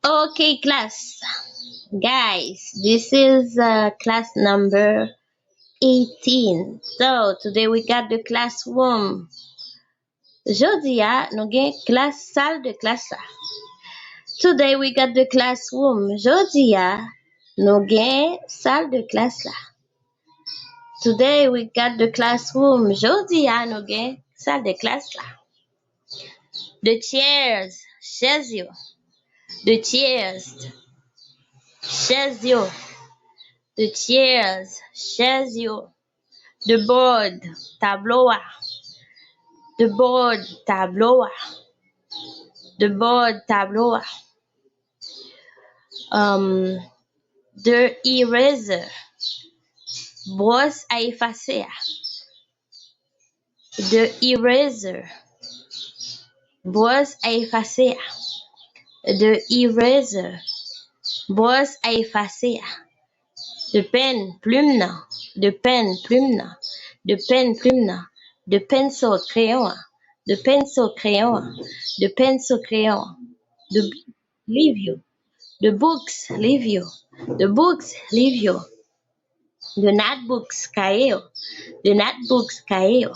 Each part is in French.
Okay, class. Guys, this is class number 18. So, today we got the classroom. Jodi nous gen salle de classe là. Today we got the classroom. Jodi nous gen salle de classe là. Today we got the classroom. Jodi nous gen salle de classe là. The chairs, chaises yo. The chairs, chaises yo. The chairs, chaises yo. The board, tableau. The board, tableau. The board, tableau. The eraser, brosse à effacer. The eraser, brosse à effacer. The eraser, brosse à effacer. The pen, plume nan. The pen, plume nan. The pen, plume nan. The pencil, crayon. The pencil, crayon. The pencil, crayon. The book, leave you. The books, leave you. The books, leave you. The notebooks, cahier. The notebooks, cahier.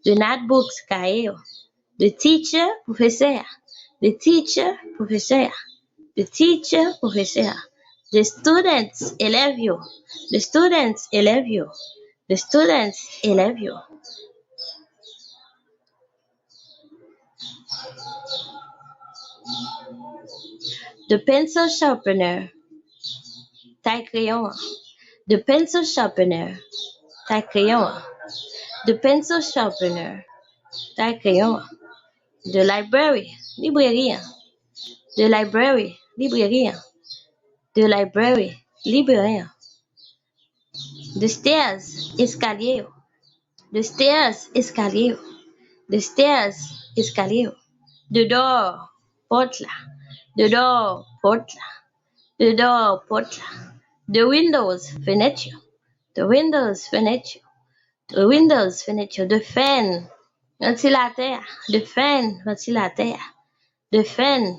The notebooks, cahier. The teacher, professeur. The teacher, professeur. The teacher, professeur. The students, élève yo. The students, élève yo. The students, élève yo. The pencil sharpener, taille crayon. The pencil sharpener, taille crayon. The pencil sharpener, taille crayon. The library, librairie. The library, librairie. The library, librairie. The stairs, escalier. The stairs, escalier. The stairs, escalier. The door, porte là. The door, porte là. The door, porte là. The windows, fenêtre. The windows, fenêtre. The windows, fenêtre. The fan, ventilateur. The fan, ventilateur. The fan,